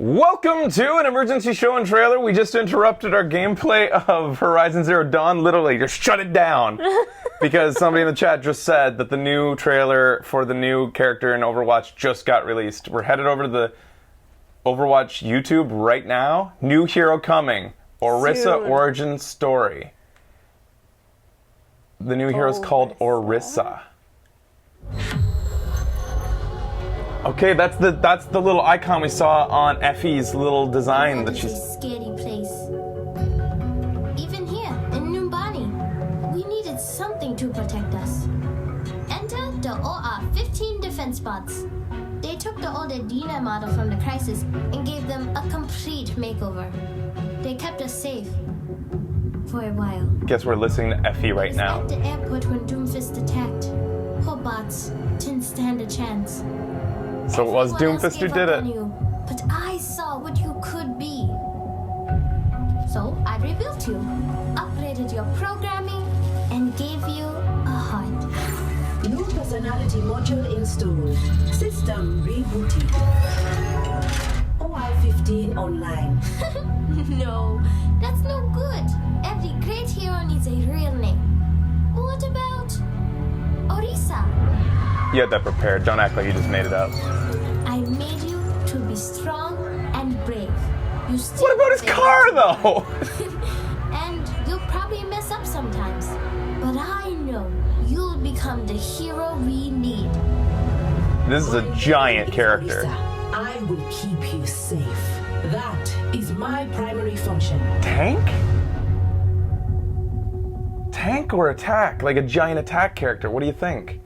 Welcome to an emergency show and trailer. We just interrupted our gameplay of Horizon Zero Dawn. Literally, just shut it down. Because somebody in the chat just said that the new trailer for the new character in Overwatch just got released. We're headed over to the Overwatch YouTube right now. New hero coming. Orisa origin story. The new hero is called Orisa. Okay, that's the little icon we saw on Effie's little design that she's. It's a scary place. Even here in Numbani, we needed something to protect us. Enter the OR-15 defense bots. They took the old Adina model from the Crisis and gave them a complete makeover. They kept us safe for a while. Guess we're listening to Effie right now. At the airport when Doomfist attacked, poor bots didn't stand a chance. So it was Doomfist who did it. But I saw what you could be. So I rebuilt you, upgraded your programming, and gave you a heart. New personality module installed. System rebooted. OR-15 online. No, that's no good. Every great hero needs a real name. What about Orisa? You had that prepared. Don't act like you just made it up. I made you to be strong and brave. You still What about his car, though? And you'll probably mess up sometimes. But I know you'll become the hero we need. This is a giant character. Orisa, I will keep you safe. That is my primary function. Tank? Tank or attack? Like a giant attack character. What do you think?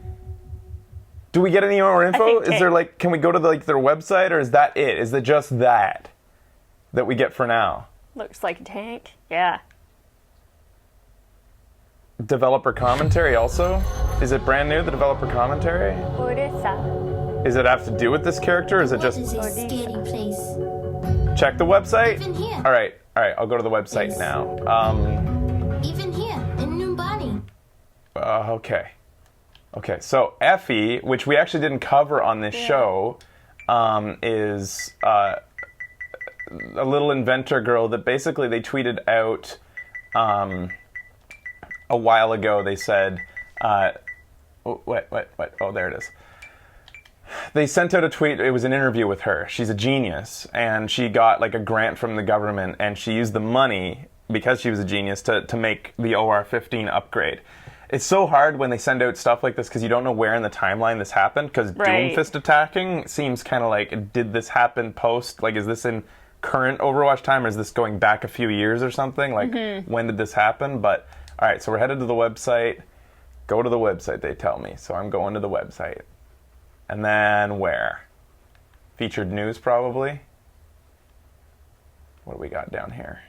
Do we get any more info? Is there like, can we go to their website, or is that it? Is it just that we get for now? Looks like a tank. Yeah. Developer commentary also? Is it brand new, the developer commentary? Orisa. Does it have to do with this character, or is it just... What is a scary place? Check the website? Even here. All right, I'll go to the website Yes. now. Even here in Numbani. Okay, so Effie, which we actually didn't cover on this show, is a little inventor girl that basically they tweeted out a while ago. They said, what? Oh, there it is. They sent out a tweet. It was an interview with her. She's a genius, and she got like a grant from the government, and she used the money, because she was a genius, to make the OR-15 upgrade. It's so hard when they send out stuff like this because you don't know where in the timeline this happened, because Doomfist attacking seems kind of like, did this happen post? Like, is this in current Overwatch time, or is this going back a few years or something? Like, when did this happen? But, all right, so we're headed to the website. Go to the website, they tell me. So I'm going to the website. And then where? Featured news, probably. What do we got down here?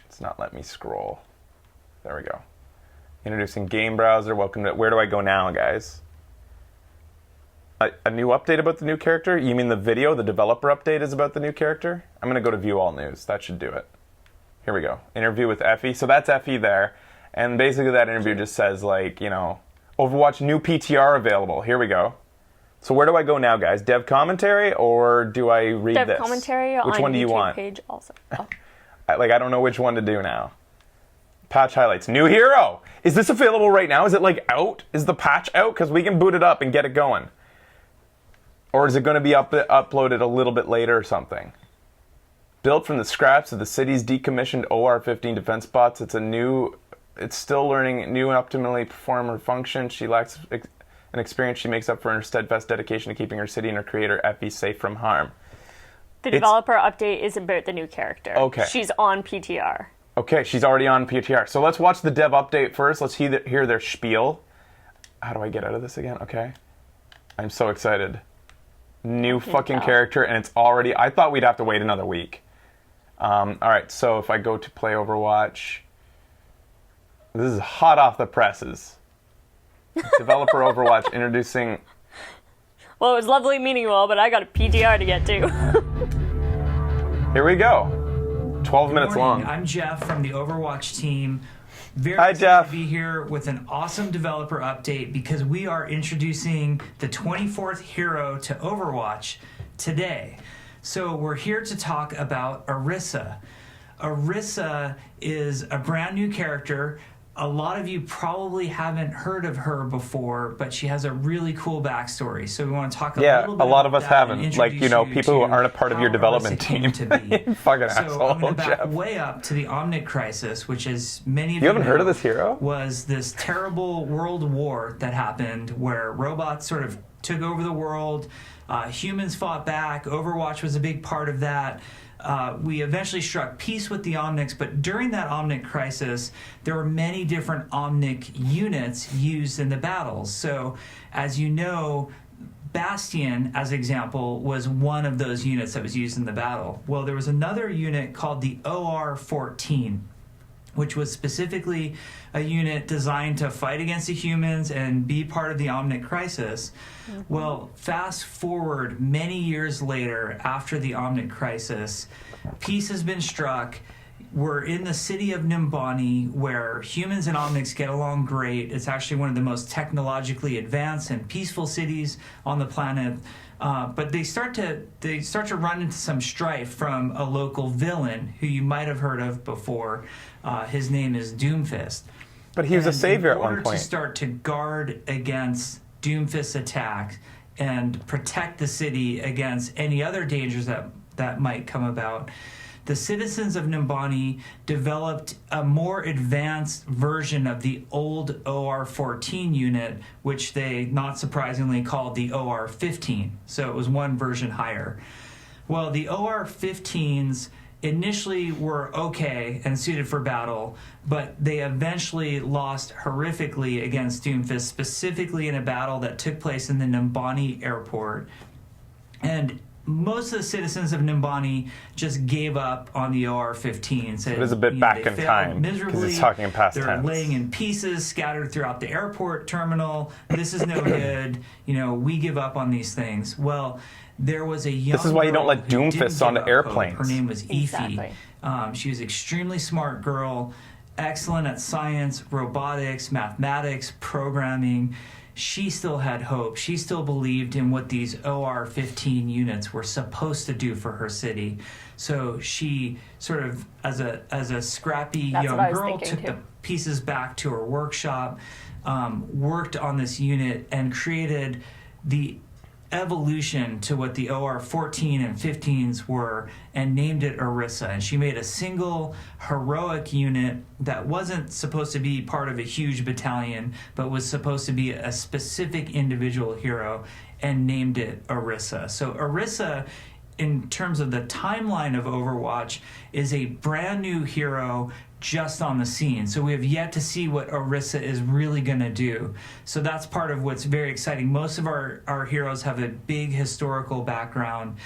It's not letting me scroll. There we go. Introducing game browser. Welcome to... Where do I go now, guys? A new update about the new character? You mean the video, the developer update is about the new character? I'm going to go to view all news. That should do it. Here we go. Interview with Effie. So that's Effie there. And basically that interview just says, like, you know, Overwatch new PTR available. Here we go. So where do I go now, guys? Dev commentary, or do I read this? Dev commentary Which on one do you YouTube want? page also. Oh. I don't know which one to do now. Patch highlights. New hero! Is this available right now? Is it like out? Is the patch out? Because we can boot it up and get it going. Or is it going to be uploaded a little bit later or something? Built from the scraps of the city's decommissioned OR-15 defense bots, it's still learning new and optimally perform her function. She lacks an experience she makes up for her steadfast dedication to keeping her city and her creator, Effie, safe from harm. The developer update is about the new character. Okay. She's on PTR. Okay, she's already on PTR. So let's watch the dev update first. Let's hear their spiel. How do I get out of this again? Okay. I'm so excited. New fucking character, and it's already... I thought we'd have to wait another week. All right, so if I go to play Overwatch... This is hot off the presses. Developer Overwatch introducing... Well, it was lovely meeting you all, but I got a PTR to get to. Here we go. 12 minutes long. I'm Jeff from the Overwatch team. Very Hi, excited Jeff. to be here with an awesome developer update because we are introducing the 24th hero to Overwatch today. So we're here to talk about Orisa. Orisa is a brand new character. A lot of you probably haven't heard of her before, but she has a really cool backstory. So we want to talk a little bit a lot of about us that haven't. and Like, introduce people who to aren't a part of your how development Orisa came team. to be. Fucking So asshole, I'm going to back Jeff. way up to the Omnic Crisis, which is many of You haven't know, heard of this hero? was this terrible world war that happened where robots sort of took over the world. Humans fought back. Overwatch was a big part of that. We eventually struck peace with the Omnics, but during that Omnic crisis, there were many different Omnic units used in the battles. So, as you know, Bastion, as example, was one of those units that was used in the battle. Well, there was another unit called the OR-14, which was specifically a unit designed to fight against the humans and be part of the Omnic crisis. Well, fast forward many years later, after the Omnic crisis, peace has been struck. We're in the city of Nimbani, where humans and Omnics get along great. It's actually one of the most technologically advanced and peaceful cities on the planet. But they start to run into some strife from a local villain who you might have heard of before. His name is Doomfist. But he was a And savior at one In order point. to start to guard against Doomfist's attack and protect the city against any other dangers that might come about, the citizens of Nimbani developed a more advanced version of the old OR-14 unit, which they, not surprisingly, called the OR-15. So it was one version higher. Well, the OR-15s initially were okay and suited for battle, but they eventually lost horrifically against Doomfist, specifically in a battle that took place in the Nimbani airport. And most of the citizens of Nimbani just gave up on the OR-15. Said, It is a bit back they in failed time, 'cause miserably. it's talking in past They're tense. laying in pieces, scattered throughout the airport terminal. This is no good. We give up on these things. Well, there was a young This is why you don't girl let who Doomfist didn't onto give up airplanes. hope. Her name was Efi. Exactly. She was an extremely smart girl, excellent at science, robotics, mathematics, programming. She still had hope. She still believed in what these OR-15 units were supposed to do for her city. So she sort of, as a scrappy That's young what I was girl, thinking, took too. the pieces back to her workshop, worked on this unit, and created the evolution to what the OR-14 and 15s were, and named it Orisa. And she made a single heroic unit that wasn't supposed to be part of a huge battalion, but was supposed to be a specific individual hero, and named it Orisa. So Orisa, in terms of the timeline of Overwatch, is a brand new hero just on the scene. So we have yet to see what Orisa is really going to do. So that's part of what's very exciting. Most of our heroes have a big historical background.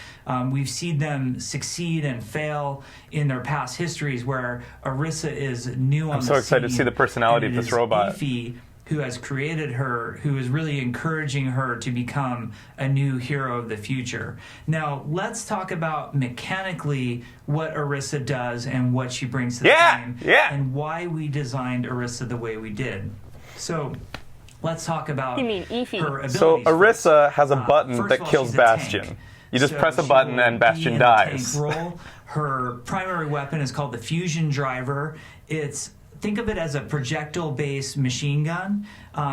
We've seen them succeed and fail in their past histories, where Orisa is new on the scene. I'm so excited to see the personality And of it this is robot. Efi who has created her, who is really encouraging her to become a new hero of the future. Now, let's talk about mechanically what Orisa does and what she brings to the game, and why we designed Orisa the way we did. So, let's talk about You mean Efi. her abilities. So Orisa has a button First that of all, kills she's a tank. Bastion. You just So press a she button will and be Bastion in a dies. tank role. Her primary weapon is called the fusion driver. Think of it as a projectile-based machine gun.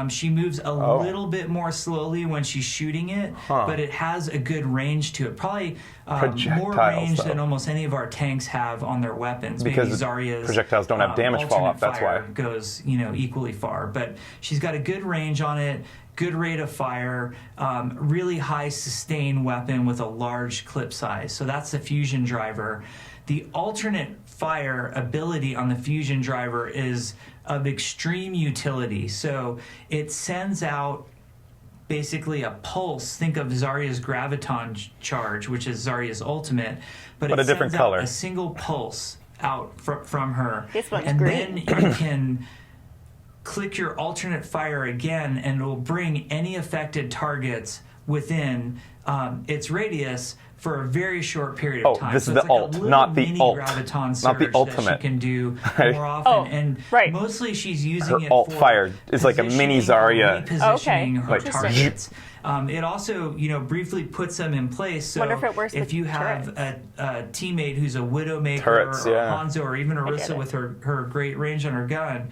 She moves a little bit more slowly when she's shooting it, but it has a good range to it. Probably more Projectiles, range though. than almost any of our tanks have on their weapons. Because Maybe Zarya's projectiles don't have damage fall off, alternate that's fire why. goes equally far. But she's got a good range on it, good rate of fire, really high sustain weapon with a large clip size. So that's the fusion driver. The alternate fire ability on the fusion driver is of extreme utility. So it sends out basically a pulse. Think of Zarya's graviton charge, which is Zarya's ultimate, but But it a different sends out color. a single pulse out from her. This one's and green. then you can click your alternate fire again, and it will bring any affected targets within its radius for a very short period of time. This so is it's the like ult, a little not the mini ult, graviton surge not the that ultimate. she can do Right. more often. And right. mostly she's using Her it alt for fire is like a mini positioning or Zarya. repositioning her Like, targets. It also, briefly puts them in place. So Wonder if it works if with you have a teammate who's a Widowmaker Turrets, or yeah. Hanzo or even get Orisa it. with her great range on her gun,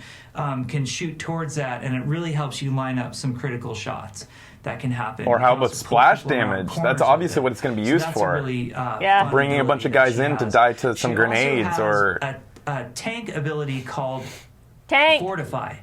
can shoot towards that, and it really helps you line up some critical shots that can happen. Or how You can about also pull splash people around damage? corners That's with obviously it. what it's going to be So used that's for. A really, Yeah. fun Bringing a bunch of ability guys that in she to has. die to She some also grenades has or- a tank ability called Tank. Fortify.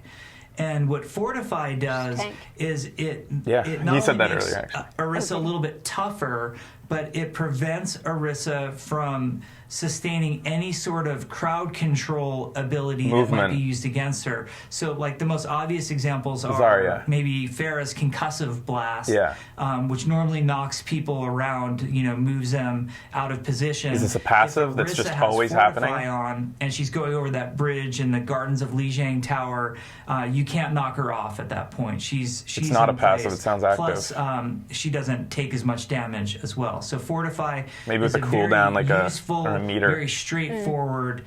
And what Fortify does Tank. is it Yeah, not he said only that makes earlier, actually. Orisa a little bit tougher, but it prevents Orisa from sustaining any sort of crowd control ability that might Movement. be used against her. So, like, the most obvious examples are Zarya. maybe Pharah's concussive blast, Yeah. which normally knocks people around, moves them out of position. Is this a passive If that's Orisa just has always Fortify happening? on, and she's going over that bridge in the Gardens of Lijiang Tower, you can't knock her off at that point. She's not in a passive, place. it sounds active. Plus, she doesn't take as much damage as well. So Fortify Maybe with is a very cooldown, like a- useful, or a meter. very straightforward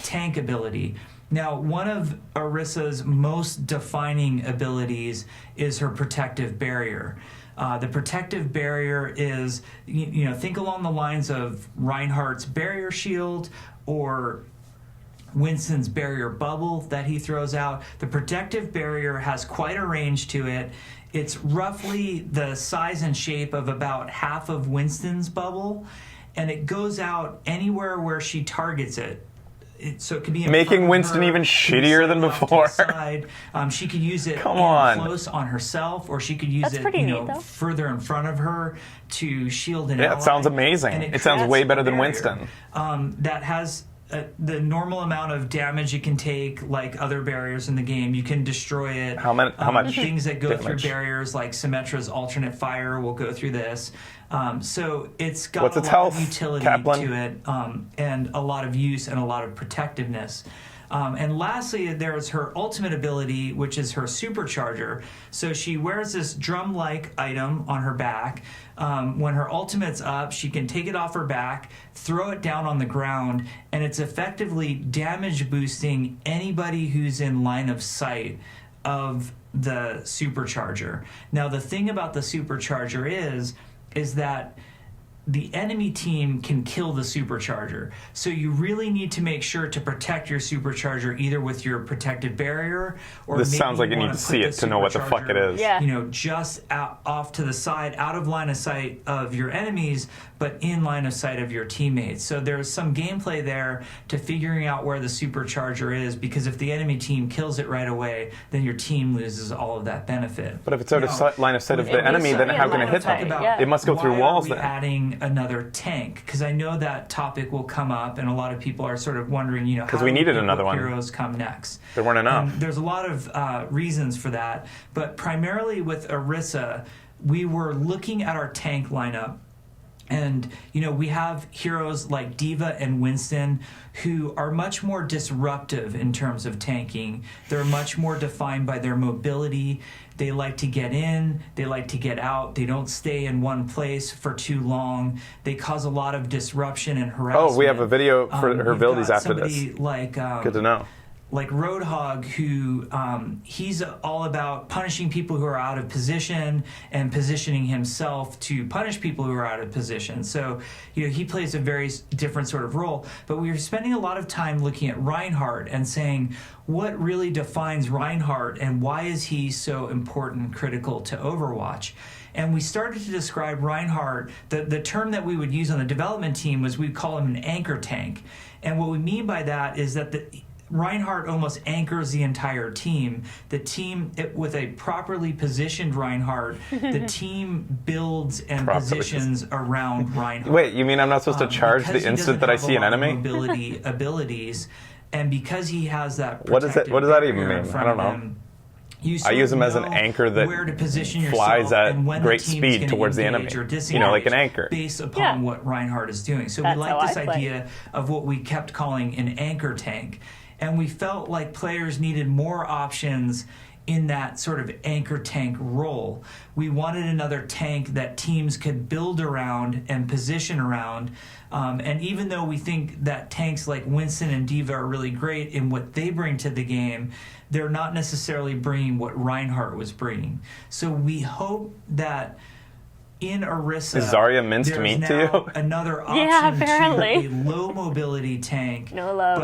tank ability. Now, one of Orisa's most defining abilities is her protective barrier. The protective barrier is, think along the lines of Reinhardt's barrier shield or Winston's barrier bubble that he throws out. The protective barrier has quite a range to it. It's roughly the size and shape of about half of Winston's bubble, and it goes out anywhere where she targets it. So it could be in Making front of Winston her, even to the shittier side, than left, to the before. side. She could use it Come on. close on herself, or she could use That's it pretty neat, though. further in front of her to shield an Yeah, ally. it sounds amazing. And It sounds creates way a better than barrier, Winston. that has the normal amount of damage it can take, like other barriers in the game. You can destroy it. How much Things that go damage? through barriers, like Symmetra's alternate fire, will go through this. So it's got What's a its lot health, of utility Kaplan? to it, and a lot of use and a lot of protectiveness. And lastly, there's her ultimate ability, which is her supercharger. So she wears this drum-like item on her back. When her ultimate's up, she can take it off her back, throw it down on the ground, and it's effectively damage boosting anybody who's in line of sight of the supercharger. Now, the thing about the supercharger is that the enemy team can kill the supercharger. So you really need to make sure to protect your supercharger either with your protective barrier or This maybe sounds like you wanna need to put see the it to know what the fuck it supercharger, is. Yeah. Just off to the side, out of line of sight of your enemies, but in line of sight of your teammates. So there's some gameplay there to figuring out where the supercharger is, because if the enemy team kills it right away, then your team loses all of that benefit. But if it's out of line of sight of It the was enemy, then something how I can it wanna hit talk them? about. Yeah. It must go through Why walls are we then. adding another tank? Because I know that topic will come up, and a lot of people are sort of wondering, how 'Cause do we needed pick another what one. heroes come next? There weren't enough. There's a lot of reasons for that, but primarily with Orisa, we were looking at our tank lineup. And, we have heroes like Diva and Winston who are much more disruptive in terms of tanking. They're much more defined by their mobility. They like to get in, they like to get out. They don't stay in one place for too long. They cause a lot of disruption and harassment. Oh, we have a video for her You've abilities got after this. somebody like Good to know. like Roadhog, who he's all about punishing people who are out of position and positioning himself to punish people who are out of position. So, he plays a very different sort of role. But we were spending a lot of time looking at Reinhardt and saying, what really defines Reinhardt and why is he so important and critical to Overwatch? And we started to describe Reinhardt, the term that we would use on the development team was we'd call him an anchor tank. And what we mean by that is that Reinhardt almost anchors the entire team. The team, with a properly positioned Reinhardt, the team builds and positions around Reinhardt. Wait, you mean I'm not supposed to charge Because the he instant doesn't that I have a see an lot of enemy? mobility abilities, and because he has that What does that even barrier in mean? front I don't of know. him, you I use him as an know anchor that where to position flies yourself at and when great the team's speed gonna towards the engage enemy. or disengage Like an anchor. based upon Yeah. what Reinhardt is doing. So That's we how like this I play. idea of what we kept calling an anchor tank. And we felt like players needed more options in that sort of anchor tank role. We wanted another tank that teams could build around and position around. And even though we think that tanks like Winston and Diva are really great in what they bring to the game, they're not necessarily bringing what Reinhardt was bringing. So we hope that in Orisa, Is Zarya minced there's meat to now you? another option Yeah, apparently. to a low mobility tank, No love.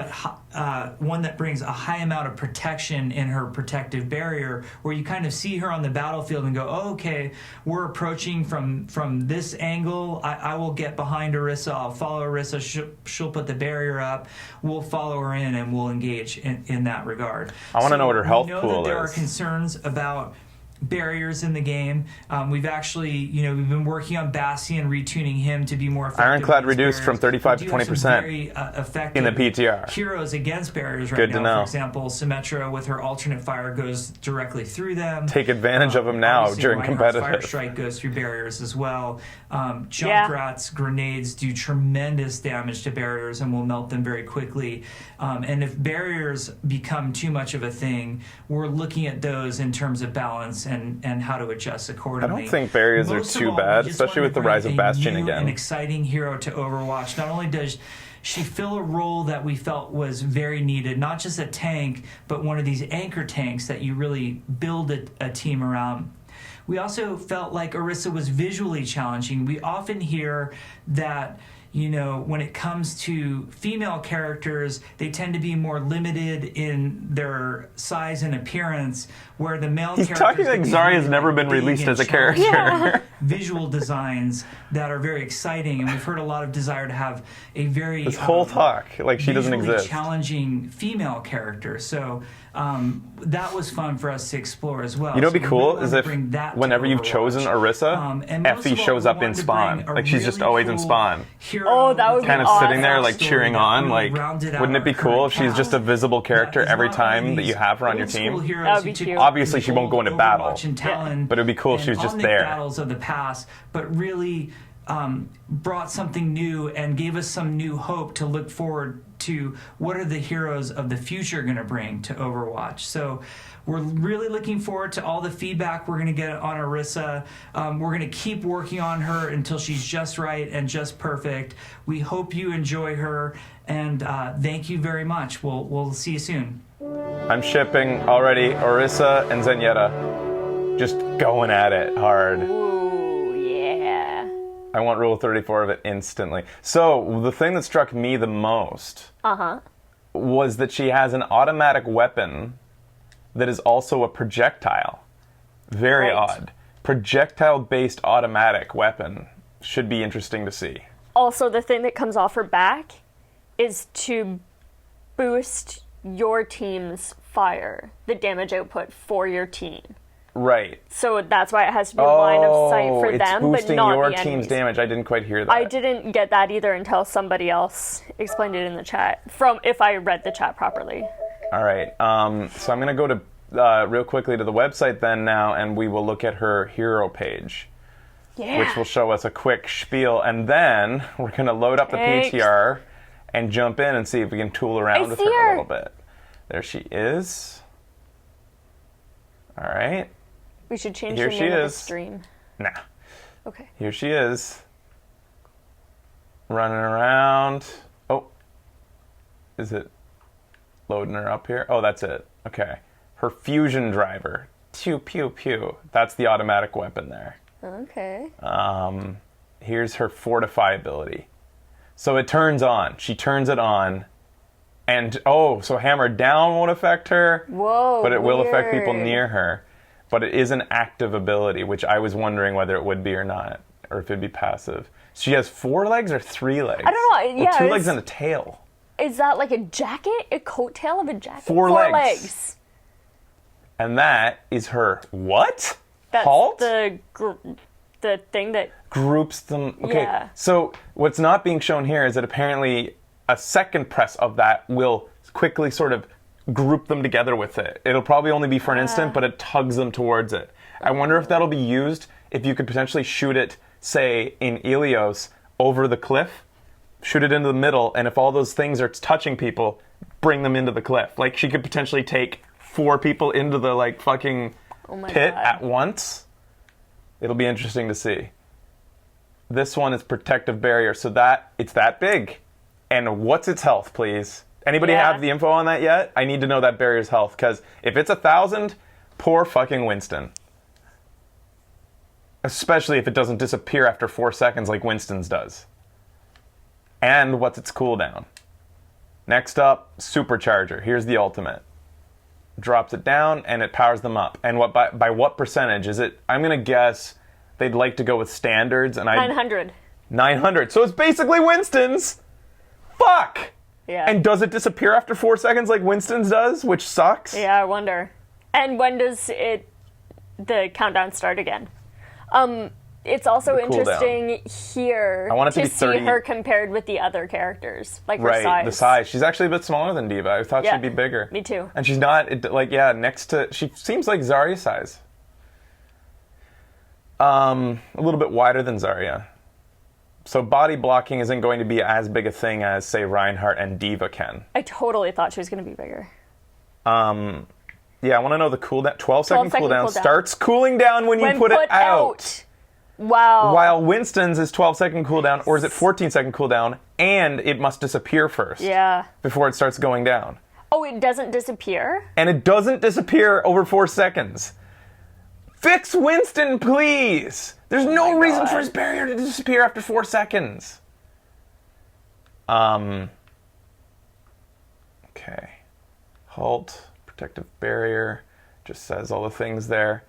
but one that brings a high amount of protection in her protective barrier, where you kind of see her on the battlefield and go, oh, okay, we're approaching from this angle. I will get behind Orisa. I'll follow Orisa. She'll put the barrier up. We'll follow her in and we'll engage in that regard. I want to know what her health we know pool that there is. are concerns about barriers in the game. We've actually, we've been working on Bastion, retuning him to be more effective. Ironclad against reduced from barriers. 35 to We do have some 20% very effective in the PTR. heroes against barriers right Good now. to know. For example, Symmetra with her alternate fire goes directly through them. Take advantage of them now Obviously, during Reinhardt's Fire competitive. Strike goes through barriers as well. Yeah. Junkrat's grenades do tremendous damage to barriers and will melt them very quickly. And if barriers become too much of a thing, we're looking at those in terms of balance and how to adjust I accordingly. don't think barriers are Most of too all, bad, we just especially wanted with the to rise bring of a Bastion new again. and exciting hero to Overwatch. Not only does she fill a role that we felt was very needed, not just a tank, but one of these anchor tanks that you really build a team around. We also felt like Orisa was visually challenging. We often hear that, when it comes to female characters, they tend to be more limited in their size and appearance, where the male He's characters... talking like get Zarya's these never really been big released and as a challenging character. visual designs that are very exciting, and we've heard a lot of desire to have a very This whole talk, like she doesn't visually exist. challenging female character. So that was fun for us to explore as well. You know what'd be So we cool really is wanted if to bring that to whenever you've Overwatch. chosen Orisa, And most Effie of all, shows we up in wanted to spawn. bring a Like she's just really always in cool spawn. hero Oh, that would be Kind of awesome. sitting there like story cheering that on, really like rounded out wouldn't it our be cool if current she's just a cast. visible character That is every not time only that you these have her on your old school team? heroes That would who be took cute. Obviously the she won't old go into battle. Overwatch and Talon But it'd be cool if and she was just Omnic there. battles of the past, but really brought something new and gave us some new hope to look forward to what are the heroes of the future going to bring to Overwatch. So we're really looking forward to all the feedback we're going to get on Orisa. We're going to keep working on her until she's just right and just perfect. We hope you enjoy her, and thank you very much. We'll see you soon. I'm shipping already Orisa and Zenyatta. Just going at it hard. Ooh, yeah. I want Rule 34 of it instantly. So, the thing that struck me the most was that she has an automatic weapon that is also a projectile. Very Right. odd. Projectile-based automatic weapon. Should be interesting to see. Also, the thing that comes off her back is to boost your team's fire, the damage output for your team. Right. So that's why it has to be a line of sight for it's them, but boosting not your the team's enemies. damage. I didn't quite hear that. I didn't get that either until somebody else explained it in the chat. If I read the chat properly. All right. So I'm going to go to real quickly to the website then now, and we will look at her hero page, Yeah. which will show us a quick spiel, and then we're going to load up the Thanks. PTR and jump in and see if we can tool around with see her a her. little bit. There she is. All right. We should change Here the she name of the is. stream. Nah. Okay. Here she is. Running around. Oh. Is it loading her up here? Oh, that's it. Okay. Her fusion driver. Pew, pew, pew. That's the automatic weapon there. Okay. Here's her fortify ability. So it turns on. She turns it on. And, so hammer down won't affect her. Whoa. But it will affect people weird. near her. But it is an active ability, which I was wondering whether it would be or not, or if it'd be passive. She has 4 legs or 3 legs? I don't know, yeah, 2 it's- legs and a tail. Is that like a jacket? A coattail of a jacket? 4 Four legs. And that is her what? That's Halt? the thing that... Groups them. Okay. Yeah. So what's not being shown here is that apparently a second press of that will quickly sort of group them together with it. It'll probably only be for an instant, but it tugs them towards it. I wonder if that'll be used if you could potentially shoot it, say, in Ilios over the cliff, shoot it into the middle, and if all those things are touching people, bring them into the cliff. Like, she could potentially take 4 people into the like fucking Oh my pit God. at once. It'll be interesting to see. This one is protective barrier, so that it's that big. And what's its health, please? Anybody Yeah. have the info on that yet? I need to know that barrier's health, because if it's 1,000, poor fucking Winston. Especially if it doesn't disappear after 4 seconds like Winston's does. And what's its cooldown? Next up, supercharger. Here's the ultimate. Drops it down and it powers them up. And what by what percentage is it? I'm gonna guess they'd like to go with standards, and 900. 900. So it's basically Winston's. Fuck. Yeah. And does it disappear after 4 seconds like Winston's does, which sucks? Yeah, I wonder. And when does the countdown start again? It's also The cooldown. interesting here I want it to to be see 30. her compared with the other characters, like her Right, size. the size. She's actually a bit smaller than Diva. I thought Yeah, she'd be bigger. me too. And she's not, next to, she seems like Zarya size. A little bit wider than Zarya. So body blocking isn't going to be as big a thing as, say, Reinhardt and Diva can. I totally thought she was going to be bigger. Yeah, I want to know the cooldown. 12-second 12-second cooldown cooldown. starts cooling down when you put it out. Wow. While Winston's is 12-second cooldown, or is it 14-second cooldown, and it must disappear first. Yeah. Before it starts going down. Oh, it doesn't disappear? And it doesn't disappear over 4 seconds. Fix Winston, please! There's no reason for his barrier to disappear after 4 seconds. Okay. Halt. Protective barrier. Just says all the things there.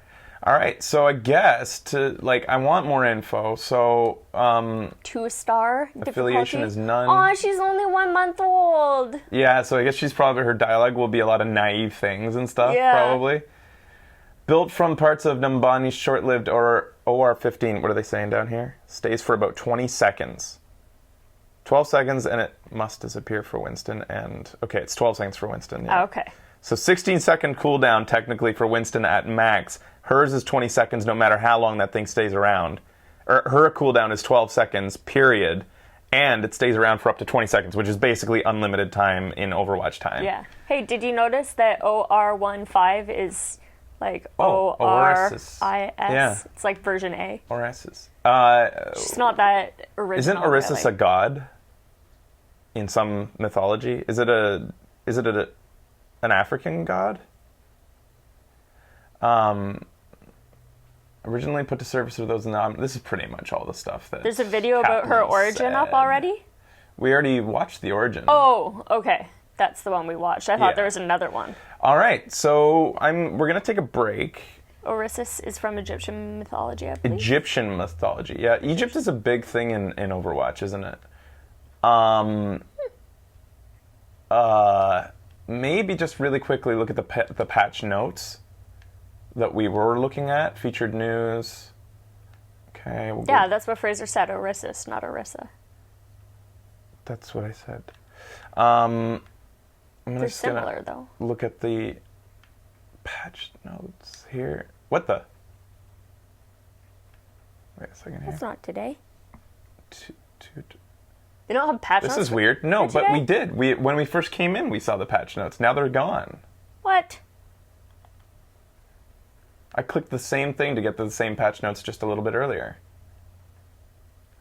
Alright, so I guess I want more info, so, 2-star affiliation difficulty? is none. Aw, she's only 1 month old. Yeah, so I guess her dialogue will be a lot of naive things and stuff, Yeah. probably. Built from parts of Numbani's short-lived OR-15, what are they saying down here? Stays for about 20 seconds. 12 seconds, and it must disappear for Winston, and... Okay, it's 12 seconds for Winston, yeah. Oh, okay. So 16-second cooldown, technically, for Winston at max. Hers is 20 seconds, no matter how long that thing stays around. Her cooldown is 12 seconds, period, and it stays around for up to 20 seconds, which is basically unlimited time in Overwatch time. Yeah. Hey, did you notice that OR15 is like Orisis. ORIS? Yeah. It's like version A. Orisis. It's not that original. Isn't Orisa really. a god in some mythology? Is it an African god? Originally put to service of those this is pretty much all the stuff that There's a video about her Kaplan origin up said. already? We already watched the origin. Oh, okay. That's the one we watched. I thought Yeah. there was another one. All right, so we're gonna take a break. Orisis is from Egyptian mythology, I believe. Egyptian mythology. Yeah, Egypt is a big thing in Overwatch, isn't it? Maybe just really quickly look at the patch notes that we were looking at. Featured news. Okay. We'll Yeah, go. that's what Fraser said. Orisis, not Orisa. That's what I said. I'm They're just gonna similar, though. look at the patch notes here. What the? Wait a second here. That's not today. Two- They don't have patch This notes is weird. No, for but today? we did. When we first came in, we saw the patch notes. Now they're gone. What? I clicked the same thing to get the same patch notes just a little bit earlier.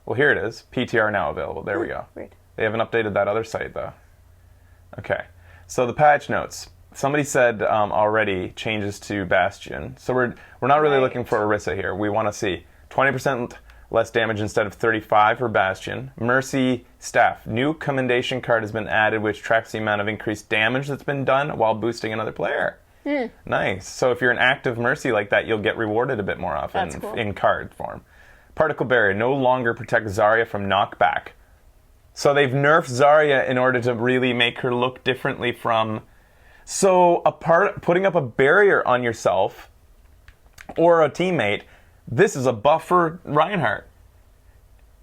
Well, here it is. PTR now available. There we go. Weird. They haven't updated that other site, though. Okay. So the patch notes. Somebody said already changes to Bastion. So we're not really Right. looking for Orisa here. We want to see 20% less damage instead of 35 for Bastion. Mercy staff. New commendation card has been added, which tracks the amount of increased damage that's been done while boosting another player. Nice. So if you're an active Mercy like that, you'll get rewarded a bit more often That's cool. in card form. Particle barrier no longer protects Zarya from knockback. So they've nerfed Zarya in order to really make her look differently from... So putting up a barrier on yourself or a teammate, this is a buff for Reinhardt.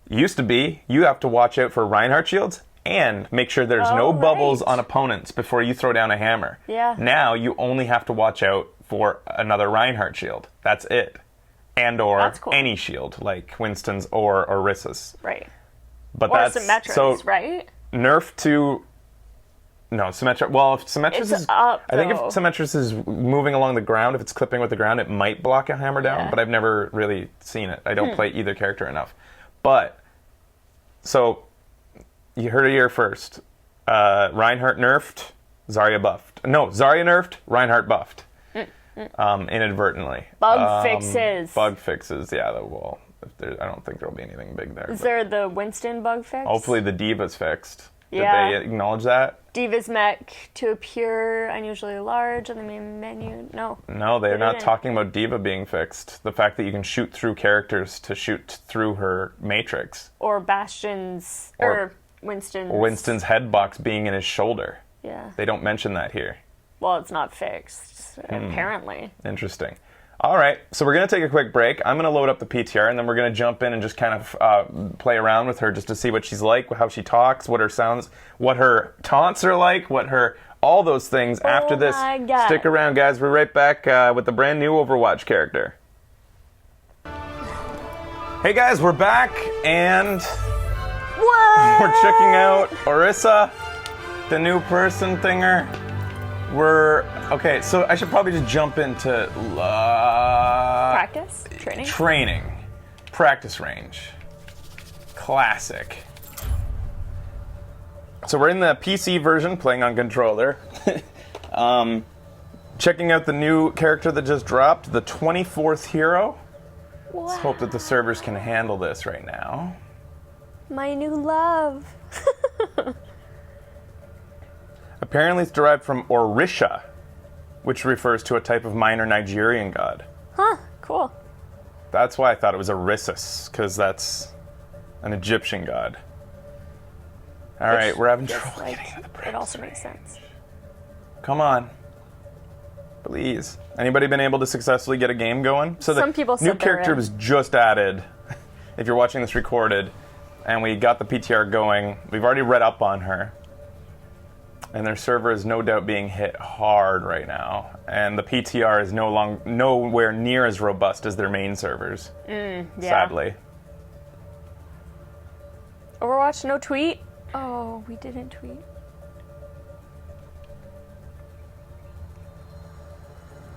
Used to be, you have to watch out for Reinhardt shields and make sure there's no Oh, bubbles right. on opponents before you throw down a hammer. Yeah. Now you only have to watch out for another Reinhardt shield. That's it. And or That's cool. any shield, like Winston's or Orisa's. Right. But Or that's Symmetra's, so right? nerf to No, Symmetra. Well, if Symmetris It's is, up, I think if though. Symmetris is moving along the ground, if it's clipping with the ground, it might block a hammer down. Yeah. But I've never really seen it. I don't play either character enough. But so you heard it here first. Reinhardt nerfed, Zarya buffed. No, Zarya nerfed, Reinhardt buffed. Inadvertently. Bug fixes. Bug fixes. Yeah. Well, I don't think there'll be anything big there. Is but there the Winston bug fix? hopefully the Diva's fixed. Yeah. Did they acknowledge that? Diva's mech to appear unusually large on the main menu. No. No, they're not didn't. talking about Diva being fixed. The fact that you can shoot through characters to shoot through her matrix. Or Bastion's. Or- Or Winston's. Or Winston's head box being in his shoulder. Yeah. They don't mention that here. Well, it's not fixed, Hmm. apparently. Interesting. All right, so we're going to take a quick break. I'm going to load up the PTR, and then we're going to jump in and just kind of play around with her just to see what she's like, how she talks, what her sounds, what her taunts are like, what her... all those things after this. my God. Stick around, guys. We're right back with the brand new Overwatch character. Hey, guys, we're back, and What? we're checking out Orisa, the new person thinger. Okay, so I should probably just jump into Practice? Training? training. Practice range. Classic. So we're in the PC version, playing on controller. Checking out the new character that just dropped, the 24th hero. Let's hope that the servers can handle this right now. My new love. Apparently it's derived from Orisa, which refers to a type of minor Nigerian god. Huh, cool. That's why I thought it was Orisis, because that's an Egyptian god. All right, we're having Yes, trouble like, getting into the it practice also range. makes sense. Come on. Please. Anybody been able to successfully get a game going? So Some the people new said they're character in. was just added, if you're watching this recorded, and we got the PTR going. We've already read up on her. And their server is no doubt being hit hard right now. And the PTR is nowhere near as robust as their main servers, Yeah. sadly. Overwatch, no tweet? Oh, we didn't tweet.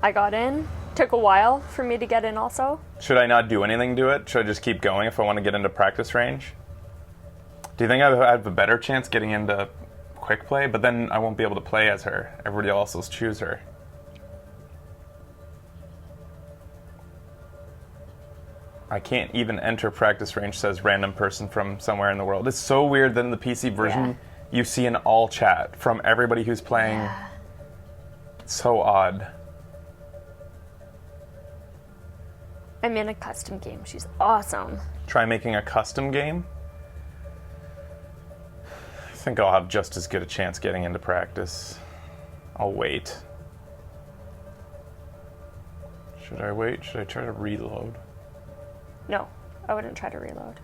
I got in. Took a while for me to get in also. Should I not do anything to it? Should I just keep going if I want to get into practice range? Do you think I have a better chance getting into quick play? But then I won't be able to play as her. Everybody else will choose her. I can't even enter practice range, says random person from somewhere in the world. It's so weird that in the PC version you see an all chat from everybody who's playing. It's so odd. I'm in a custom game. She's awesome. Try making a custom game. I think I'll have just as good a chance getting into practice. I'll wait. Should I wait? Should I try to reload? No, I wouldn't try to reload.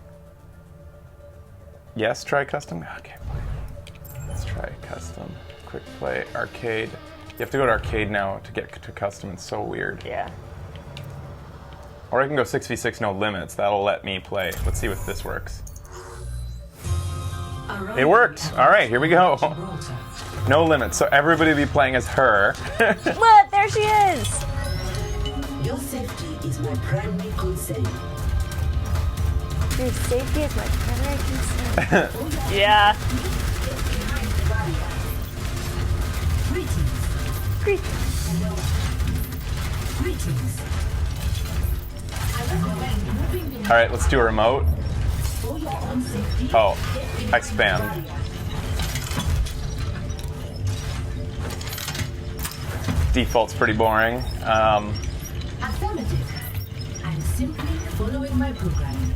Yes, try custom? Okay, let's try custom. Quick play, arcade. You have to go to arcade now to get to custom. It's so weird. Yeah. Or I can go 6v6 no limits. That'll let me play. Let's see if this works. It worked! Alright, here we go. No limits, so everybody will be playing as her. What? There she is! Your safety is my primary concern. Your safety is my primary concern. Yeah. Greetings. Great. Greetings. I recommend moving behind Alright, let's do a remote. for your own safety. Oh, I spammed. Default's pretty boring. Affirmative. I'm simply following my programming.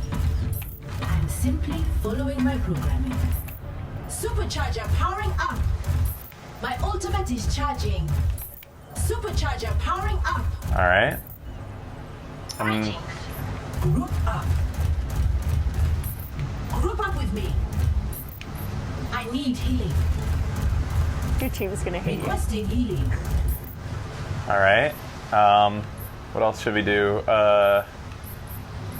I'm simply following my programming. Supercharger powering up. My ultimate is charging. Supercharger powering up. Alright. Group up. Group up with me. I need healing. Your team's gonna hate you. Requesting healing. Alright. What else should we do?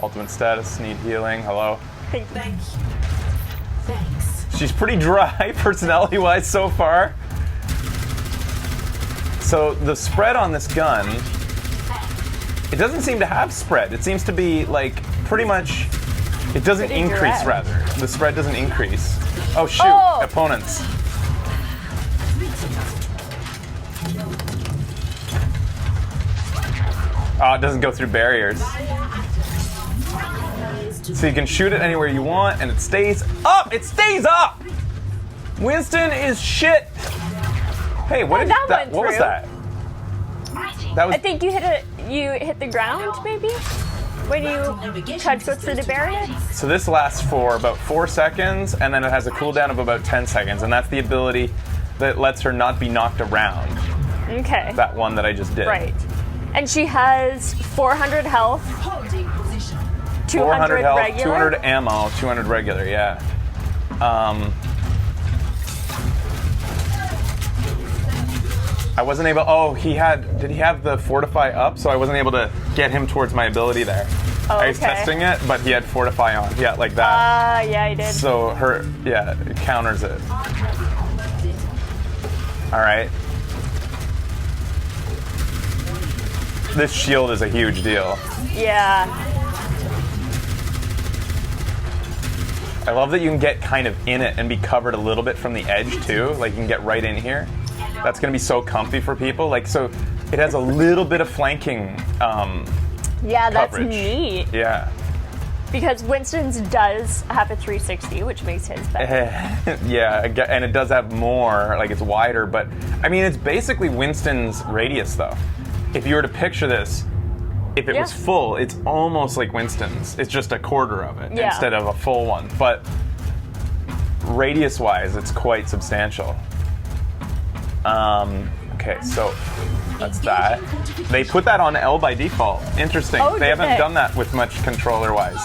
Ultimate status, need healing. Hello. Thank you. Thanks. She's pretty dry, personality-wise, so far. So the spread on this gun, it doesn't seem to have spread. It seems to be like pretty much, it doesn't Pretty increase direct. rather. The spread doesn't increase. Oh shoot, Oh! opponents. Oh, it doesn't go through barriers. So you can shoot it anywhere you want and it stays up! It stays up! Winston is shit! Hey, what Yeah, did that that, went what was through. that? That was I think you hit the ground, maybe? When you tried to go through the barrier? So this lasts for about 4 seconds, and then it has a cooldown of about 10 seconds, and that's the ability that lets her not be knocked around. Okay. That one that I just did. Right. And she has 400 health, Holding position. 400 health, regular. 200 ammo, 200 regular, yeah. I wasn't able, did he have the fortify up? So I wasn't able to get him towards my ability there. Oh, I was okay. testing it, but he had fortify on. Yeah, like that. Yeah, I did. So it counters it. All right. This shield is a huge deal. Yeah. I love that you can get kind of in it and be covered a little bit from the edge too. Like you can get right in here. That's gonna be so comfy for people. Like so, it has a little bit of flanking. Yeah, that's Coverage. neat. Yeah. Because Winston's does have a 360, which makes his better. Yeah, and it does have more. Like it's wider, but I mean, it's basically Winston's radius though. If you were to picture this, if it was Yeah. full, it's almost like Winston's. It's just a quarter of it Yeah. instead of a full one. But radius-wise, it's quite substantial. Okay, so that's that. They put that on L by default. Interesting. Oh, They did haven't they? done that with much controller-wise.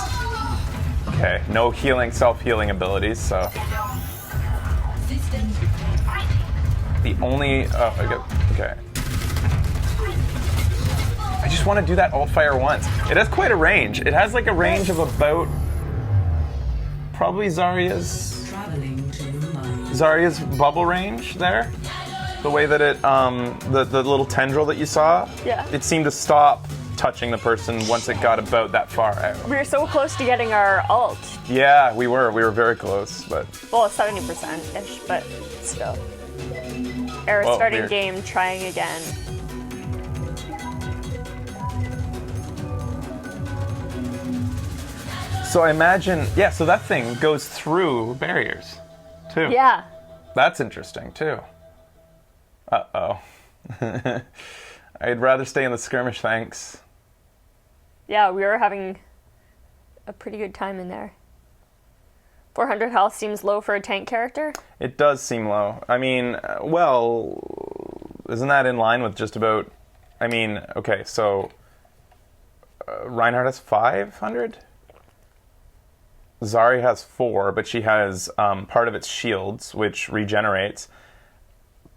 Okay, no healing, self-healing abilities, so. System. The only, okay. I just want to do that alt fire once. It has quite a range. It has like a range of about, probably Zarya's Traveling to mine. Zarya's bubble range there. The way that it, the little tendril that you saw, Yeah. it seemed to stop touching the person once it got about that far out. We were so close to getting our ult. Yeah, we were very close, but Well, 70%-ish, but still. Error Whoa, starting weird. game, trying again. so I imagine, yeah, so that thing goes through barriers, too. Yeah. That's interesting, too. Uh-oh. I'd rather stay in the skirmish, thanks. Yeah, we were having a pretty good time in there. 400 health seems low for a tank character. It does seem low. I mean, well, isn't that in line with just about... I mean, okay, so... Reinhardt has 500? Zarya has 4, but she has part of its shields, which regenerates.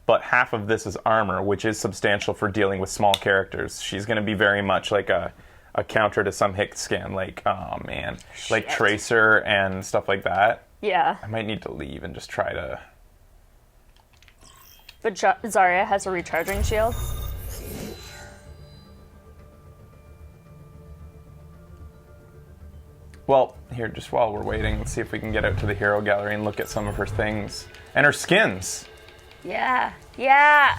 But half of this is armor, which is substantial for dealing with small characters. She's going to be very much like a counter to some hit scan, like, oh man, like Shit. Tracer and stuff like that. Yeah, I might need to leave and just try to... but Zarya has a recharging shield. Well, here, just while we're waiting, let's see if we can get out to the hero gallery and look at some of her things. And her skins. Yeah, yeah.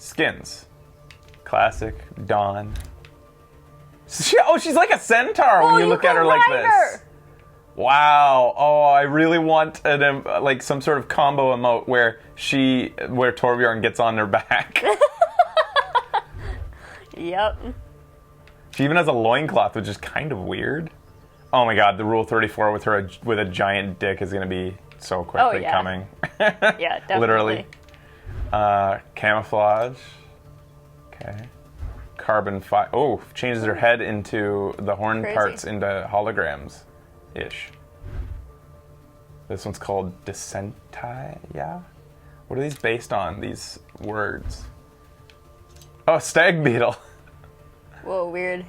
Skins. Classic, Dawn. She's like a centaur when you look at her like this. Wow. Oh, I really want like some sort of combo emote where Torbjorn gets on her back. Yep. She even has a loincloth, which is kind of weird. Oh my god, the Rule 34 with her with a giant dick is going to be so quickly yeah. coming. Yeah, definitely. Literally. Camouflage. Okay. Carbon fiber. Oh, changes her head into the horn Crazy. parts into holograms-ish. This one's called Descentia. Yeah. What are these based on? These words. Oh, stag beetle. Whoa, weird.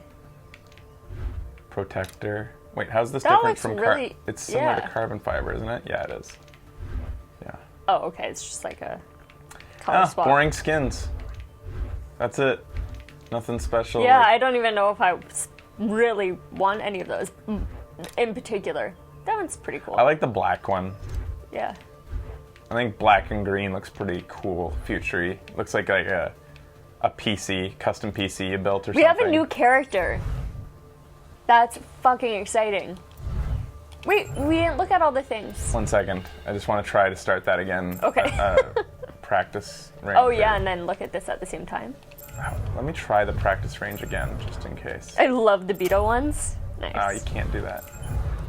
Protector. Wait, how's this That different looks from really- It's similar to yeah. carbon fiber, isn't it? Yeah, it is. Yeah. Oh, okay. It's just like a color swap. Boring skins. That's it. Nothing special. Yeah, like- I don't even know if I really want any of those in particular. That one's pretty cool. I like the black one. Yeah. I think black and green looks pretty cool, future-y. Looks like a PC, custom PC you built or We something. have a new character. That's fucking exciting. Wait, we didn't look at all the things. 1 second. I just want to try to start that again. Okay. Practice range. Oh yeah, and then look at this at the same time. Let me try the practice range again, just in case. I love the Beetle ones. Nice. You can't do that.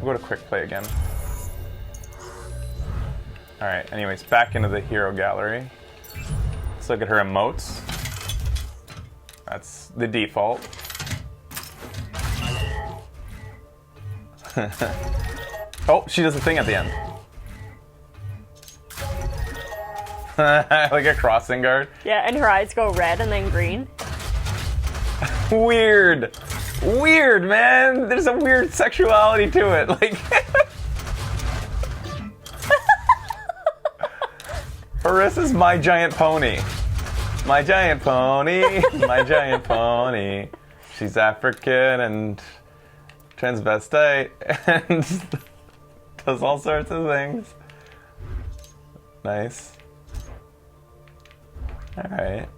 We'll go to quick play again. Alright, anyways, back into the hero gallery. Let's look at her emotes. That's the default. Oh, she does a thing at the end. Like a crossing guard. Yeah, and her eyes go red and then green. Weird. Weird, man. There's a weird sexuality to it. Like Orisa's my giant pony. My giant pony. My giant pony. She's African and transvestite and does all sorts of things. Nice. Alright.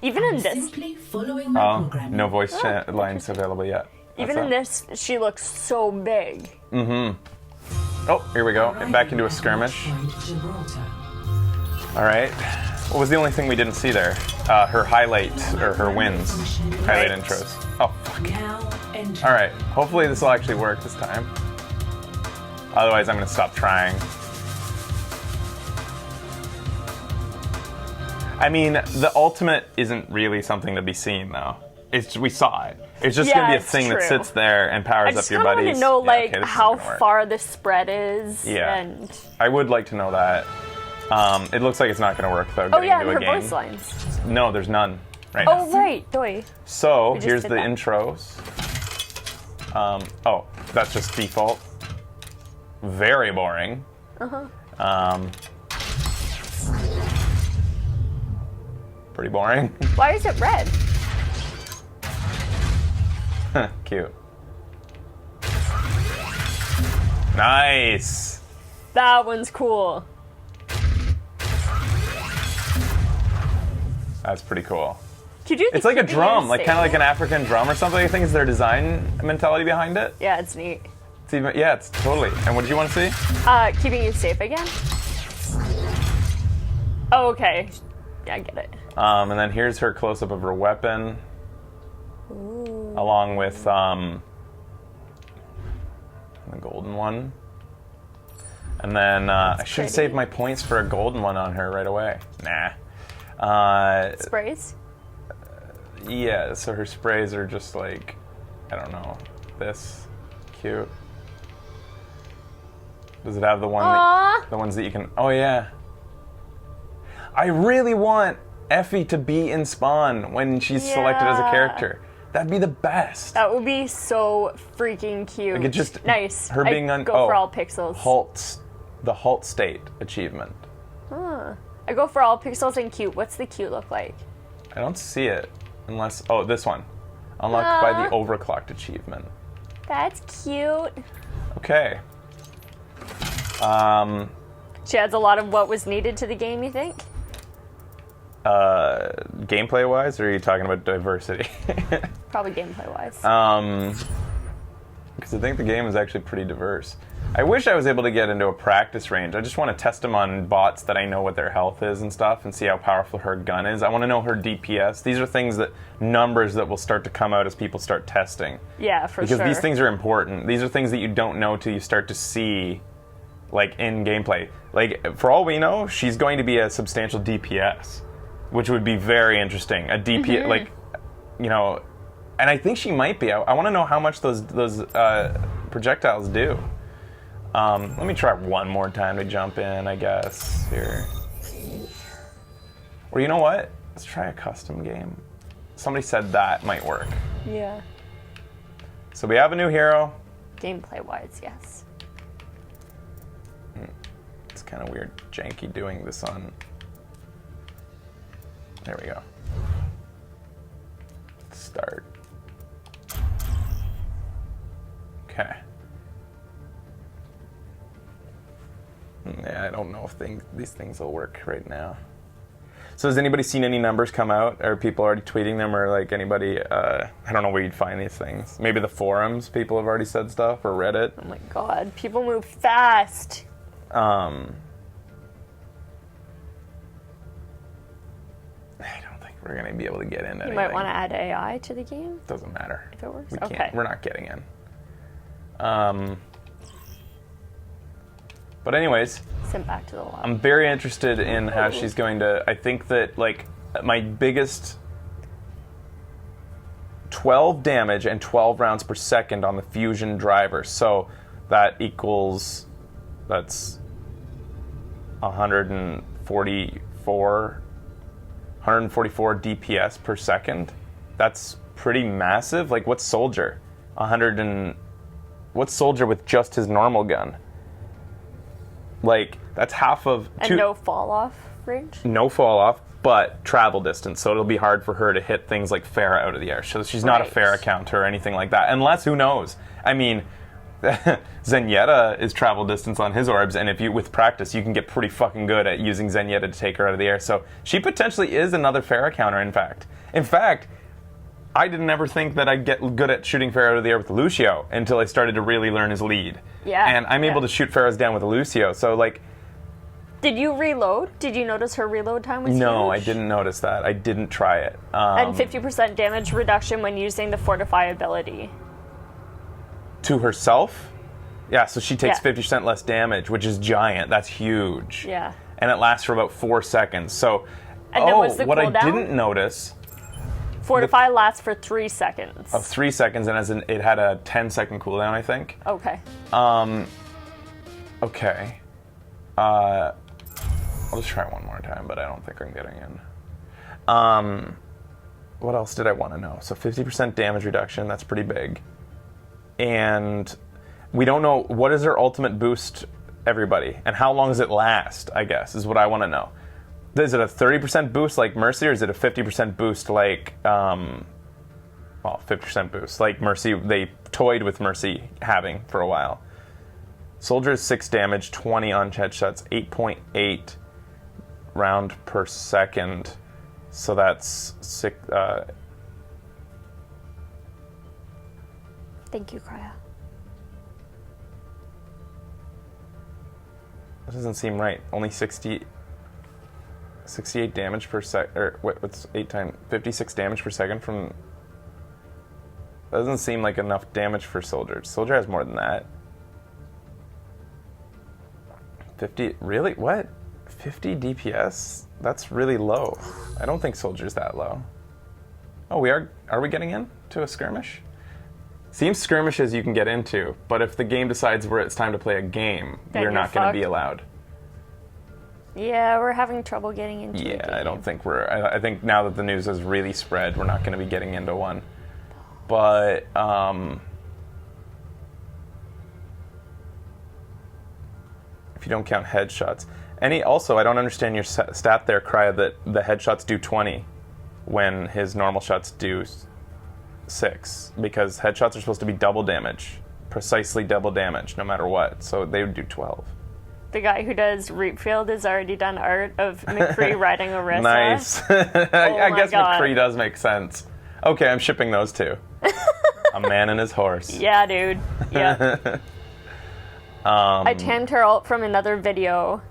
Even in this, Simply following my programming. No voice lines available yet. even in this, she looks so big. Oh, here we go. Back into a skirmish. Gibraltar. Alright. What was the only thing we didn't see there? Her highlight, or her wins. Highlight intros. Oh, fuck. Now enter. Alright. Hopefully this will actually work this time. Otherwise, I'm going to stop trying. I mean, the ultimate isn't really something to be seen, though. We saw it. It's just going to be a it's thing that true. sits there and powers I up just your kind of buddies. want to know, Yeah, like, okay, this how isn't gonna work. far the spread is. Yeah. And I would like to know that. It looks like it's not going to work, though, oh getting yeah, into and a her game. voice lines. No, there's none right Oh now. right, doi. So, just here's did the that. intros. Oh, that's just default. Very boring. Pretty boring. Why is it red? Cute. Nice. That one's cool. That's pretty cool. Could you? It's like a drum, like kind of like an African drum or something. I think is their design mentality behind it. Yeah, it's neat. It's even, yeah, it's totally. And what did you want to see? Keeping you safe again. Oh, okay. Yeah, I get it. And then here's her close up of her weapon, along with the golden one. And then I should pretty. save my points for a golden one on her right away. Nah. Sprays. Yeah, so her sprays are just like, I don't know, this. Cute. Does it have the one Aww. the ones that you can, oh yeah. I really want Effie to be in Spawn when she's selected as a Yeah. character. That'd be the best. That would be so freaking cute. Like it just nice. her being I on go for all pixels. The halt state achievement. Huh. I go for all pixels and cute. What's the cute look like? I don't see it unless this one. Unlocked by the Aw. overclocked achievement. That's cute. Okay. She adds a lot of what was needed to the game, you think? Gameplay wise, or are you talking about diversity? Probably gameplay wise. Because I think the game is actually pretty diverse. I wish I was able to get into a practice range. I just want to test them on bots that I know what their health is and stuff and see how powerful her gun is. I want to know her DPS. These are numbers that will start to come out as people start testing. Yeah, for Because sure. these things are important. These are things that you don't know till you start to see, like, in gameplay. Like, for all we know, she's going to be a substantial DPS, which would be very interesting. A DPS, like, you know, and I think she might be. I want to know how much those projectiles do. Let me try one more time to jump in, I guess, here. Or you know what? Let's try a custom game. Somebody said that might work. Yeah. So we have a new hero. Gameplay wise, yes. It's kind of weird, janky doing this on. There we go. start. Okay. Yeah, I don't know if these things will work right now. So has anybody seen any numbers come out? Are people already tweeting them, or like anybody? I don't know where you'd find these things. Maybe the forums. People have already said stuff, or Reddit. Oh my god, people move fast. I don't think we're gonna be able to get into. You might want to add AI to the game. Doesn't matter if it works. We Okay. can't. We're not getting in. But anyways. Send back to the lab. I'm very interested in how she's going to. I think that, like, my biggest 12 damage and 12 rounds per second on the fusion driver. So that equals, that's 144 DPS per second. That's pretty massive. Like, what's Soldier? What's Soldier with just his normal gun? Like, that's half of... And no fall-off range? No fall-off, but travel distance. So it'll be hard for her to hit things like Pharah out of the air. So she's not a Pharah counter or anything like that. Unless, who knows? I mean, Zenyatta is travel distance on his orbs, and if you, with practice, you can get pretty fucking good at using Zenyatta to take her out of the air. So she potentially is another Pharah counter, in fact. In fact, I didn't ever think that I'd get good at shooting Pharah out of the air with Lucio until I started to really learn his lead. Yeah. And I'm able to shoot Pharahs down with Lucio, so like... Did you reload? Did you notice her reload time was No, huge? I didn't notice that. I didn't try it. And 50% damage reduction when using the Fortify ability. To herself? Yeah, so she takes Yeah. 50% less damage, which is giant. That's huge. Yeah. And it lasts for about 4 seconds. So, And then what's the what I cooldown? didn't notice... Fortify lasts for 3 seconds. Of 3 seconds, and it had a 10-second cooldown, I think. Okay. Okay. I'll just try one more time, but I don't think I'm getting in. What else did I want to know? So 50% damage reduction, that's pretty big. And we don't know, what is her ultimate boost, everybody? And how long does it last, I guess, is what I want to know. Is it a 30% boost like Mercy, or is it a 50% boost like, 50% boost like Mercy, they toyed with Mercy having for a while. Soldier is 6 damage, 20 on headshots, 8.8 round per second. So that's 6. Thank you, Krya. That doesn't seem right. Only 68 damage per sec. Or what's 8 times 56 damage per second from. That doesn't seem like enough damage for Soldier. Soldier has more than that. 50, really? What? 50 DPS? That's really low. I don't think Soldier's that low. Oh, we are we getting in to a skirmish? Seems skirmishes you can get into, but if the game decides where it's time to play a game, Then we're you're not going to be fucked. allowed. Yeah, we're having trouble getting into the game. Yeah, I don't think I think now that the news has really spread, we're not going to be getting into one. But, if you don't count headshots. Also, I don't understand your stat there, Krya, that the headshots do 20 when his normal shots do 6. Because headshots are supposed to be double damage. Precisely double damage, no matter what. So they would do 12. The guy who does Reapfield has already done art of McCree riding Orisa. Nice. I my guess God. McCree does make sense. Okay, I'm shipping those two. A man and his horse. Yeah, dude. Yeah. I tamed her ult from another video.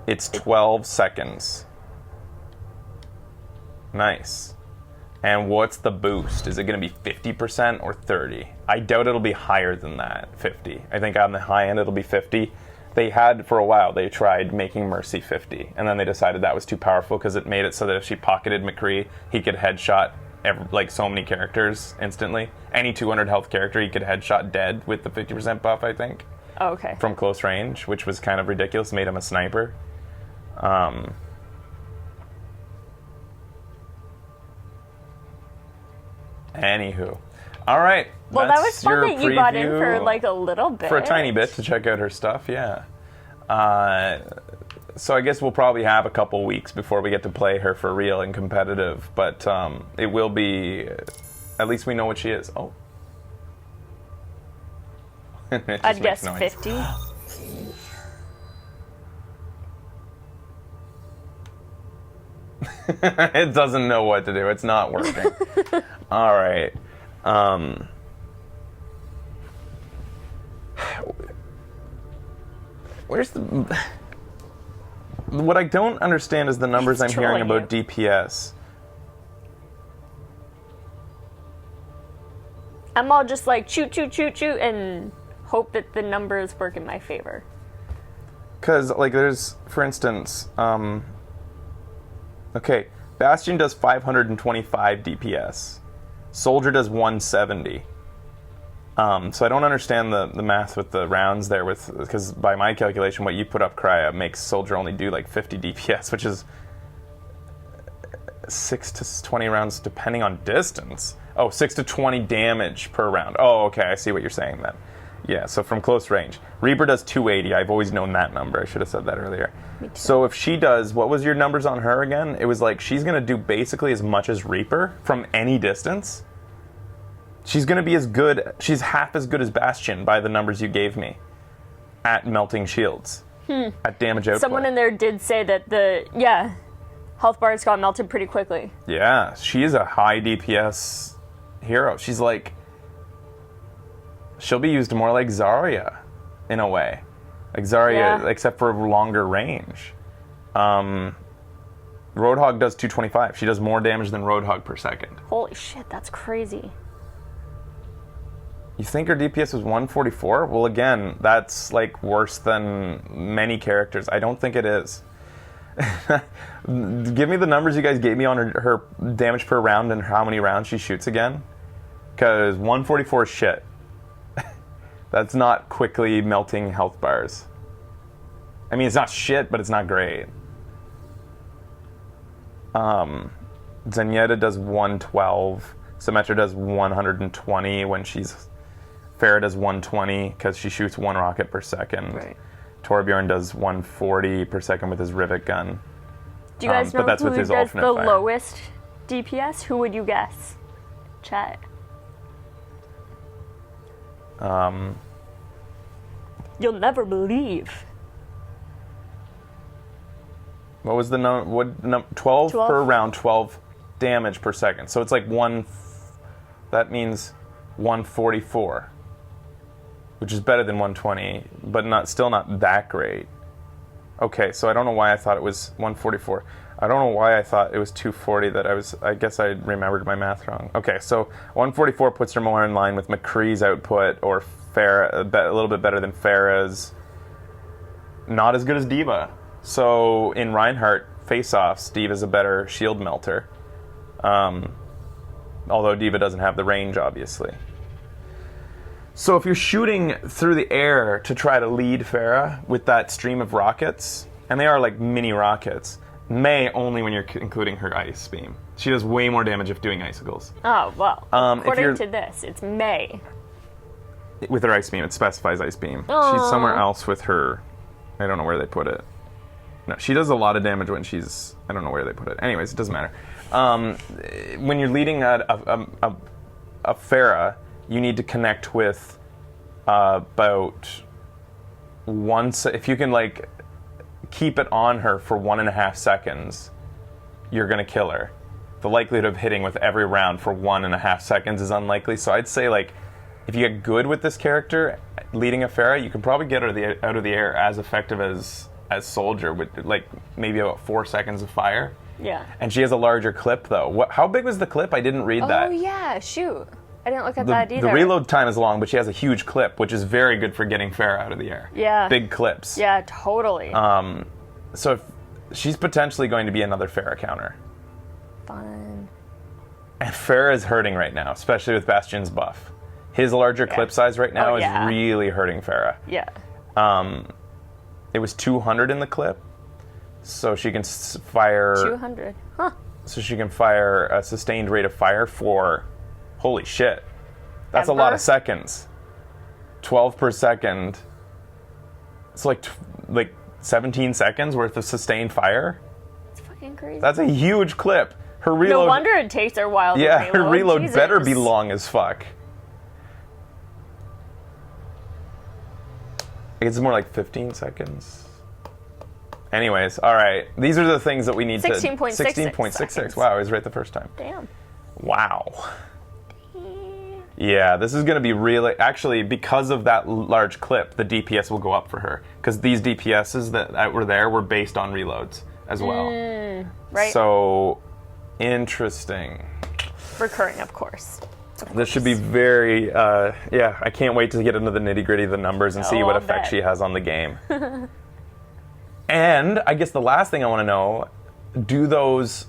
It's 12 seconds. Nice. And what's the boost? Is it going to be 50% or 30? I doubt it'll be higher than that, 50. I think on the high end it'll be 50. They had, for a while, they tried making Mercy 50. And then they decided that was too powerful because it made it so that if she pocketed McCree, he could headshot so many characters instantly. Any 200 health character he could headshot dead with the 50% buff, I think. Oh, okay. From close range, which was kind of ridiculous, made him a sniper. Anywho. All right. Well, that that's was fun your that you got in preview for like a little bit. for a tiny bit to check out her stuff, yeah. So I guess we'll probably have a couple weeks before we get to play her for real and competitive, but it will be at least we know what she is. Oh. It just I'd makes guess noise. 50. It doesn't know what to do. It's not working. All right. Where's the... What I don't understand is the numbers It's I'm hearing trolling about DPS. I'm all just like shoot, shoot, shoot, shoot, and hope that the numbers work in my favor. Because, like, there's, for instance, okay, Bastion does 525 DPS. Soldier does 170. So I don't understand the math with the rounds there, because by my calculation, what you put up, Krya, makes Soldier only do like 50 DPS, which is 6 to 20 rounds depending on distance. Oh, 6 to 20 damage per round. Oh, okay, I see what you're saying then. Yeah, so from close range. Reaper does 280. I've always known that number. I should have said that earlier. So if she does, what was your numbers on her again? It was like she's going to do basically as much as Reaper from any distance. She's going to be as good, she's half as good as Bastion by the numbers you gave me at melting shields, at damage output. Someone in there did say that health bars got melted pretty quickly. Yeah, she is a high DPS hero. She's like, she'll be used more like Zarya in a way. Like Zarya, Yeah. except for longer range. Roadhog does 225. She does more damage than Roadhog per second. Holy shit, that's crazy. You think her DPS was 144? Well, again, that's like worse than many characters. I don't think it is. Give me the numbers you guys gave me on her damage per round and how many rounds she shoots again. Because 144 is shit. That's not quickly melting health bars. I mean, it's not shit, but it's not great. Zenyatta does 112. Symmetra does 120 when she's... Pharah does 120 because she shoots one rocket per second. Right. Torbjorn does 140 per second with his rivet gun. Do you guys know but that's who with his does alternate the fire. lowest DPS? Who would you guess? Chat. You'll never believe. What was the number? 12 12? per round, 12 damage per second. So it's like that means 144, which is better than 120, but still not that great. Okay, so I don't know why I thought it was 144. I don't know why I thought it was 240 I guess I remembered my math wrong. Okay, so 144 puts her more in line with McCree's output or Pharah, a little bit better than Farah's. Not as good as Diva. So in Reinhardt face-offs, Diva's a better shield melter. Although Diva doesn't have the range, obviously. So if you're shooting through the air to try to lead Pharah with that stream of rockets, and they are like mini rockets, May only when you're including her ice beam. She does way more damage if doing icicles. Oh, well. If According you're- to this, it's May. With her ice beam, it specifies ice beam. Aw. She's somewhere else with her... I don't know where they put it. No, she does a lot of damage when she's... I don't know where they put it. Anyways, it doesn't matter. When you're leading a Pharah, you need to connect with about once... If you can, like, keep it on her for 1.5 seconds, you're going to kill her. The likelihood of hitting with every round for 1.5 seconds is unlikely. So I'd say, like, if you get good with this character, leading a Pharah, you can probably get her out of the air as effective as Soldier with, like, maybe about 4 seconds of fire. Yeah. And she has a larger clip, though. How big was the clip? I didn't read that. Oh, yeah, shoot. I didn't look at that either. The reload time is long, but she has a huge clip, which is very good for getting Pharah out of the air. Yeah. Big clips. Yeah, totally. So if she's potentially going to be another Pharah counter. Fun. And Pharah is hurting right now, especially with Bastion's buff. His larger clip size right now is really hurting Pharah. Yeah. It was 200 in the clip, so she can fire... 200. Huh. So she can fire a sustained rate of fire for... Holy shit. That's a lot Ever? of seconds. 12 per second. It's like 17 seconds worth of sustained fire. It's fucking crazy. That's a huge clip. Her reload. No wonder it takes her a while to Yeah, reload. her reload Jesus. better be long as fuck. I guess it's more like 15 seconds. Anyways, all right. These are the things that we need 16.66 to... 16.66. seconds. Wow, I was right the first time. Damn. Wow. Yeah, this is going to be really... Actually, because of that large clip, the DPS will go up for her. Because these DPSs that were there were based on reloads as well. Right. So, interesting. Recurring, of course. This should be very... yeah, I can't wait to get into the nitty-gritty of the numbers and see what I'll effect bet. she has on the game. And I guess the last thing I want to know, do those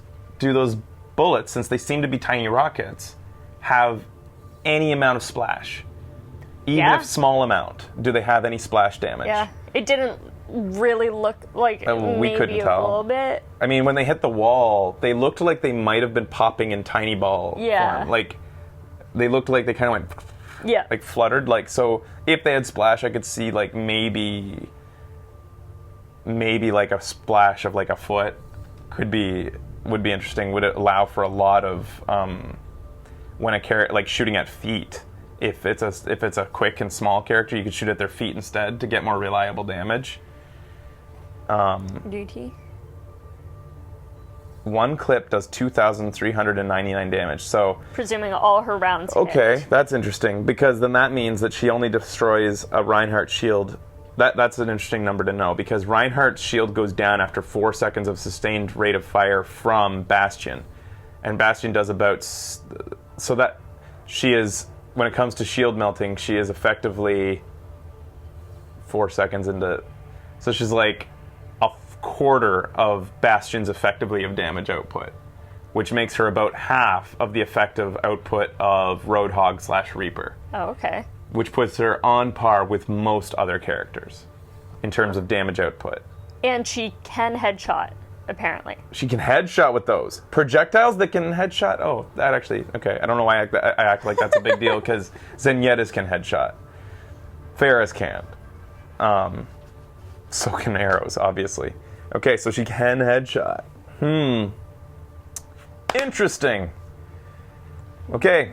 bullets, since they seem to be tiny rockets, have any amount of splash? Even Yeah. if small amount, do they have any splash damage? Yeah. It didn't really look like we maybe couldn't a tell. little bit. I mean, when they hit the wall, they looked like they might have been popping in tiny ball Yeah. form. Like, they looked like they kind of went, Yeah. like fluttered. Like, so if they had splash, I could see like maybe like a splash of like a foot would be interesting. Would it allow for a lot of when a character like shooting at feet? If it's a quick and small character, you could shoot at their feet instead to get more reliable damage. DT. One clip does 2,399 damage. So Presuming all her rounds okay, hit. that's interesting because then that means that she only destroys a Reinhardt shield. That's an interesting number to know because Reinhardt's shield goes down after 4 seconds of sustained rate of fire from Bastion, and Bastion does about so that she is, when it comes to shield melting, she is effectively 4 seconds into, so she's like a quarter of Bastion's effectively of damage output, which makes her about half of the effective output of Roadhog / Reaper, Oh, okay. which puts her on par with most other characters in terms of damage output. And she can headshot, apparently. She can headshot with those. Projectiles that can headshot? Oh, that actually... Okay, I don't know why I act like that's a big deal, because Zenyatta's can headshot. Pharah's can't. So can arrows, obviously. Okay, so she can headshot. Interesting. Okay.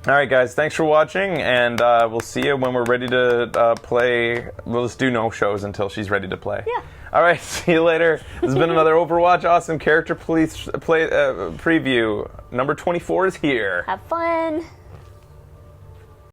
All right, guys, thanks for watching, and we'll see you when we're ready to play. We'll just do no shows until she's ready to play. Yeah. All right, see you later. This has been another Overwatch Awesome Character Play preview. Number 24 is here. Have fun.